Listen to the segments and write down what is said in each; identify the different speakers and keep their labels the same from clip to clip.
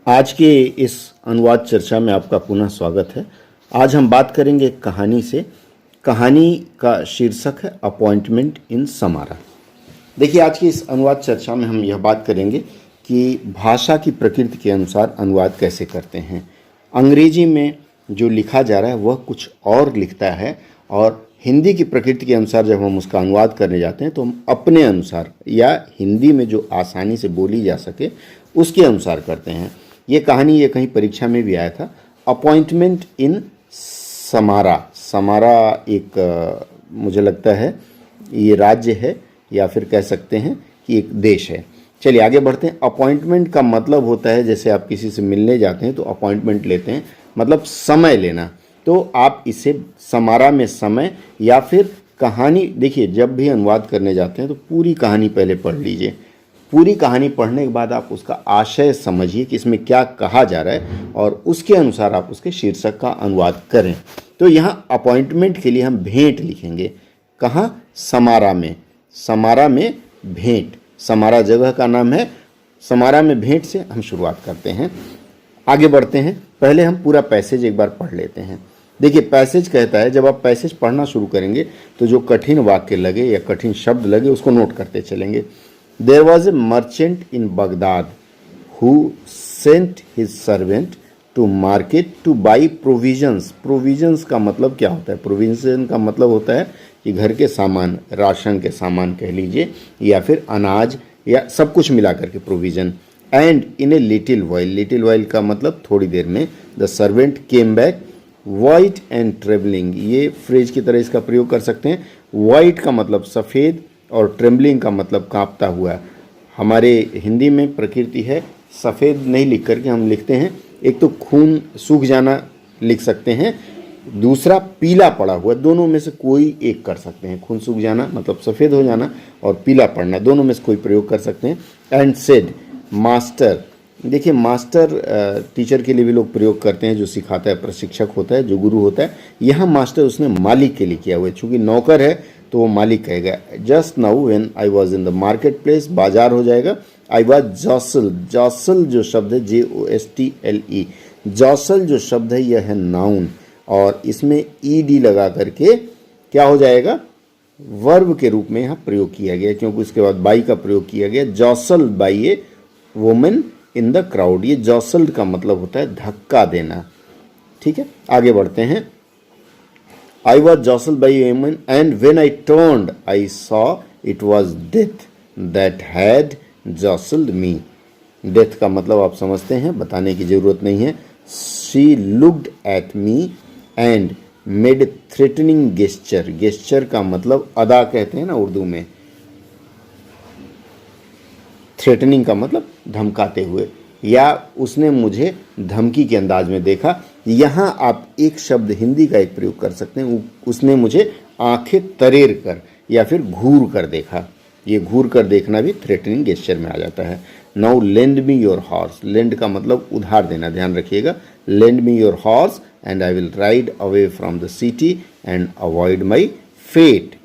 Speaker 1: आज के इस अनुवाद चर्चा में आपका पुनः स्वागत है। आज हम बात करेंगे एक कहानी से। कहानी का शीर्षक है अपॉइंटमेंट इन समारा। देखिए, आज की इस अनुवाद चर्चा में हम यह बात करेंगे कि भाषा की प्रकृति के अनुसार अनुवाद कैसे करते हैं। अंग्रेजी में जो लिखा जा रहा है वह कुछ और लिखता है, और हिंदी की प्रकृति के अनुसार जब हम उसका अनुवाद करने जाते हैं तो हम अपने अनुसार या हिंदी में जो आसानी से बोली जा सके उसके अनुसार करते हैं। ये कहानी ये कहीं परीक्षा में भी आया था। अपॉइंटमेंट इन समारा। समारा एक मुझे लगता है ये राज्य है या फिर कह सकते हैं कि एक देश है। चलिए आगे बढ़ते हैं। अपॉइंटमेंट का मतलब होता है, जैसे आप किसी से मिलने जाते हैं तो अपॉइंटमेंट लेते हैं, मतलब समय लेना। तो आप इसे समारा में समय या फिर कहानी, देखिए जब भी अनुवाद करने जाते हैं तो पूरी कहानी पहले पढ़ लीजिए। पूरी कहानी पढ़ने के बाद आप उसका आशय समझिए कि इसमें क्या कहा जा रहा है, और उसके अनुसार आप उसके शीर्षक का अनुवाद करें। तो यहाँ अपॉइंटमेंट के लिए हम भेंट लिखेंगे। कहाँ? समारा में। समारा में भेंट। समारा जगह का नाम है। समारा में भेंट से हम शुरुआत करते हैं। आगे बढ़ते हैं। पहले हम पूरा पैसेज एक बार पढ़ लेते हैं। देखिए, पैसेज कहता है, जब आप पैसेज पढ़ना शुरू करेंगे तो जो कठिन वाक्य लगे या कठिन शब्द लगे उसको नोट करते चलेंगे। There was a merchant in Baghdad who sent his servant to market to buy provisions. Provisions का मतलब क्या होता है? Provision का मतलब होता है कि घर के सामान, राशन के सामान कह लीजिए, या फिर अनाज या सब कुछ मिला करके provision. And in a little while, little while का मतलब थोड़ी देर में, the servant came back white and trembling. ये फ्रेज की तरह इसका प्रयोग कर सकते हैं। white का मतलब सफ़ेद और ट्रेम्बलिंग का मतलब कांपता हुआ। हमारे हिंदी में प्रकृति है सफ़ेद नहीं लिख करके हम लिखते हैं, एक तो खून सूख जाना लिख सकते हैं, दूसरा पीला पड़ा हुआ। दोनों में से कोई एक कर सकते हैं। खून सूख जाना मतलब सफ़ेद हो जाना, और पीला पड़ना, दोनों में से कोई प्रयोग कर सकते हैं। And said, master. देखिए, मास्टर टीचर के लिए भी लोग प्रयोग करते हैं, जो सिखाता है, प्रशिक्षक होता है, जो गुरु होता है। यहाँ मास्टर उसने मालिक के लिए किया हुआ है, चूँकि नौकर है तो वो मालिक कहेगा। Just now when I was in the market place, बाजार हो जाएगा। I was जॉसल। जॉसल जो शब्द है JOSTLE, जॉसल जो शब्द है यह है नाउन, और इसमें ED लगा करके क्या हो जाएगा? वर्ब के रूप में यहाँ प्रयोग किया गया, क्योंकि उसके बाद बाई का प्रयोग किया गया। Jostle by a women in the crowd. ये जॉसल का मतलब होता है धक्का देना। ठीक है, आगे बढ़ते हैं। I was jostled by a woman, and when I turned, I saw it was death that had jostled me. Death का मतलब आप समझते हैं, बताने की जरूरत नहीं है। She looked at me and made a threatening gesture. Gesture का मतलब अदा कहते हैं ना उर्दू में। थ्रेटनिंग का मतलब धमकाते हुए, या उसने मुझे धमकी के अंदाज में देखा। यहाँ आप एक शब्द हिंदी का एक प्रयोग कर सकते हैं, उसने मुझे आंखें तरेर कर या फिर घूर कर देखा। ये घूर कर देखना भी थ्रेटनिंग गेस्चर में आ जाता है। Now lend me your horse. Lend का मतलब उधार देना, ध्यान रखिएगा। Lend me your horse and I will ride away from the city and avoid my fate.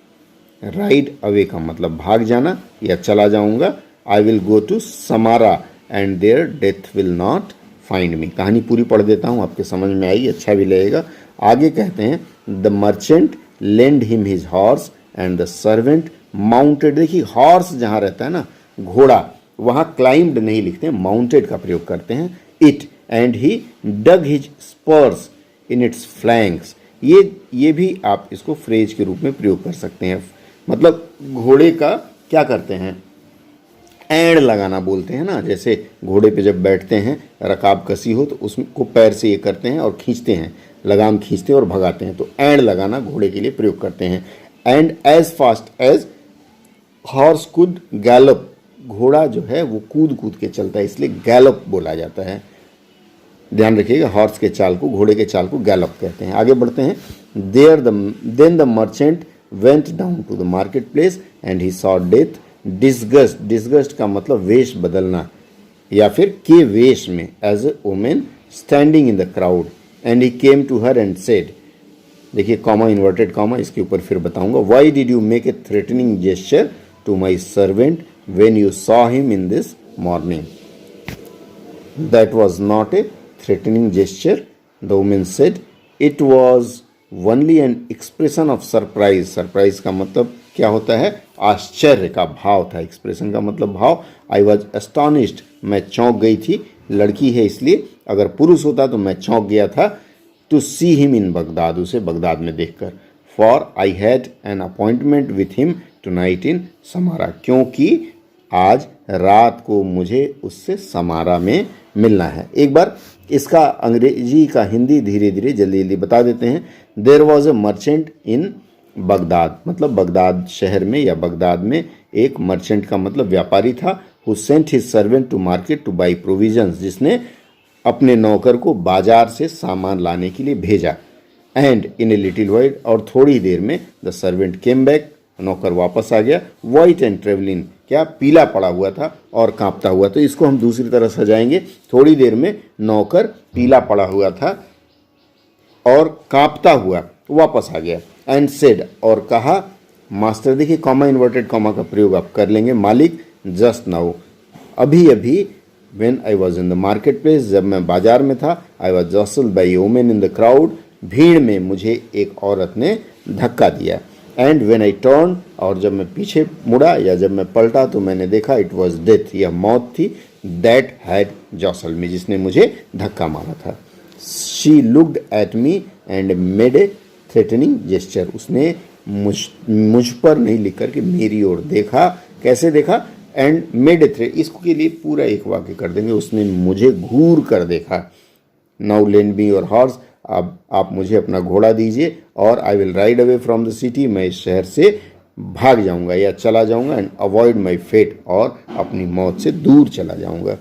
Speaker 1: Ride away का मतलब भाग जाना या चला जाऊंगा। I will go to Samarra and there death will not find me. कहानी पूरी पढ़ देता हूँ, आपके समझ में आई, अच्छा भी लगेगा। आगे कहते हैं, the merchant lend him his horse and the servant mounted. देखिए, हॉर्स जहाँ रहता है ना, घोड़ा, वहाँ क्लाइम्ड नहीं लिखते हैं, माउंटेड का प्रयोग करते हैं। It and he dug his spurs in its flanks. ये भी आप इसको फ्रेज के रूप में प्रयोग कर सकते हैं। मतलब घोड़े का क्या करते हैं? एंड लगाना बोलते हैं ना। जैसे घोड़े पे जब बैठते हैं, रकाब कसी हो तो उसको पैर से ये करते हैं और खींचते हैं, लगाम खींचते हैं और भगाते हैं, तो एंड लगाना घोड़े के लिए प्रयोग करते हैं। And as fast as horse could gallop. घोड़ा जो है वो कूद कूद के चलता है, इसलिए गैलप बोला जाता है। ध्यान रखिएगा, हॉर्स के चाल को, घोड़े के चाल को गैलप कहते हैं। आगे बढ़ते हैं। Then the merchant went down to the market place and he saw death disguised. Disguised का मतलब वेश बदलना या फिर के वेश में, as a women standing in the crowd, and he came to her and said. देखिए, कॉमा, इन्वर्टेड कॉमा, इसके ऊपर फिर बताऊंगा। Why did you make a threatening gesture to my servant when you saw him in this morning. That was not a threatening gesture, the woman said. It was only an expression of surprise. Surprise का मतलब क्या होता है? आश्चर्य का भाव था. Expression का मतलब भाव. I was astonished, मैं चौंक गई थी. लड़की है इसलिए, अगर पुरुष होता तो मैं चौंक गया था. To see him in Baghdad, उसे बगदाद में देखकर. For I had an appointment with him tonight in Samarra, क्योंकि आज रात को मुझे उससे समारा में मिलना है. एक बार इसका अंग्रेजी का हिंदी धीरे धीरे जल्दी जल्दी बता देते हैं. There was a merchant in Baghdad, मतलब बगदाद शहर में या बगदाद में एक मर्चेंट का मतलब व्यापारी था. Who sent his servant to market to buy provisions, जिसने अपने नौकर को बाजार से सामान लाने के लिए भेजा. And in a little while, और थोड़ी देर में द सर्वेंट केम बैक, नौकर वापस आ गया. वाइट एंड ट्रेवलिंग, क्या पीला पड़ा हुआ था और कांपता हुआ. तो इसको हम दूसरी तरह सजाएंगे. थोड़ी देर में नौकर पीला पड़ा हुआ था और कांपता हुआ वापस आ गया. एंड सेड, और कहा. मास्टर, देखिए कॉमा इन्वर्टेड कॉमा का प्रयोग आप कर लेंगे. मालिक, जस्ट नाउ, अभी अभी. When I was in the market place, जब मैं बाजार में था. I was jostled by women in the crowd, भीड़ में मुझे एक औरत ने धक्का दिया. एंड व्हेन आई टर्न, और जब मैं पीछे मुड़ा या जब मैं पलटा तो मैंने देखा. इट वॉज डेथ, यह मौत थी. दैट हैड जॉसल मी, जिसने मुझे धक्का मारा था. She looked at me and made a threatening gesture, उसने मुझ पर नहीं लिख कर के मेरी ओर देखा. कैसे देखा? एंड मेड ए थ्रेट, इसको के लिए पूरा एक वाक्य कर देंगे. उसने मुझे घूर कर देखा. Now lend me your horse, अब आप मुझे अपना घोड़ा दीजिए. और आई will ride away from the city, मैं इस शहर से भाग जाऊंगा या चला जाऊंगा. एंड अवॉइड माई फेट, और अपनी मौत से दूर चला जाऊंगा.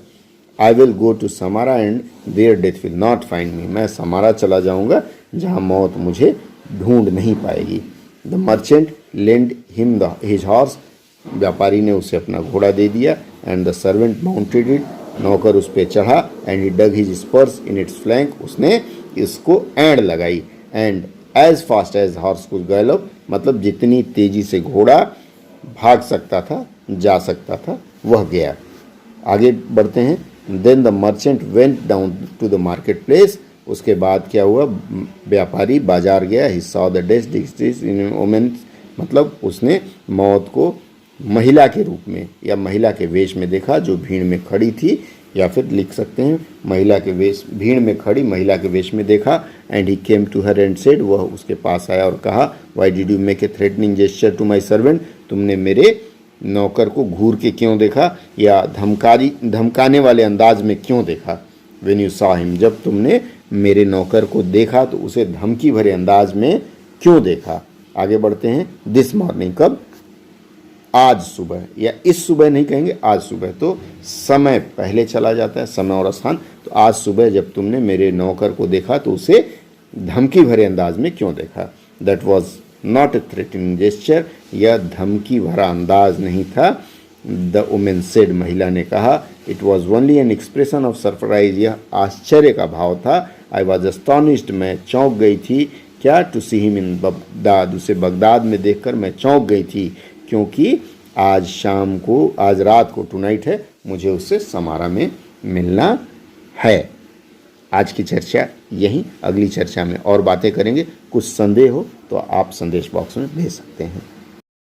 Speaker 1: I will go to Samarra and there death will not find me, मैं समारा चला जाऊंगा जहां मौत मुझे ढूंढ नहीं पाएगी. The merchant lend him his horse, व्यापारी ने उसे अपना घोड़ा दे दिया. And the servant mounted it, नौकर उस पर चढ़ा. And he dug his spurs in its flank, उसने इसको एंड लगाई. And as fast as horse could gallop, मतलब जितनी तेजी से घोड़ा भाग सकता था, जा सकता था, वह गया. आगे बढ़ते हैं. Then the merchant went down to the market place, उसके बाद क्या हुआ? व्यापारी बाजार गया. He saw the death distress in women, मतलब उसने मौत को महिला के रूप में या महिला के वेश में देखा, जो भीड़ में खड़ी थी. या फिर लिख सकते हैं महिला के वेश, भीड़ में खड़ी महिला के वेश में देखा. And he came to her and said, वह उसके पास आया और कहा. Why did you make a threatening gesture to my servant, तुमने मेरे नौकर को घूर के क्यों देखा या धमकाने वाले अंदाज में क्यों देखा. व्हेन यू सॉ हिम, जब तुमने मेरे नौकर को देखा तो उसे धमकी भरे अंदाज में क्यों देखा. आगे बढ़ते हैं. दिस मॉर्निंग, कब? आज सुबह, या इस सुबह नहीं कहेंगे, आज सुबह. तो समय पहले चला जाता है, समय और स्थान. तो आज सुबह जब तुमने मेरे नौकर को देखा तो उसे धमकी भरे अंदाज में क्यों देखा. That was not a threatening gesture, यह धमकी भरा अंदाज नहीं था. द वुमेन सेड, महिला ने कहा. It was only an expression of surprise, यह आश्चर्य का भाव था. आई वॉज एस्टॉनिश्ड, मैं चौंक गई थी. क्या? To see him in Baghdad, उसे बगदाद में देखकर मैं चौंक गई थी, क्योंकि आज शाम को, आज रात को, टुनाइट है, मुझे उससे समारा में मिलना है. आज की चर्चा यहीं, अगली चर्चा में और बातें करेंगे. कुछ संदेह हो तो आप संदेश बॉक्स में भेज सकते हैं.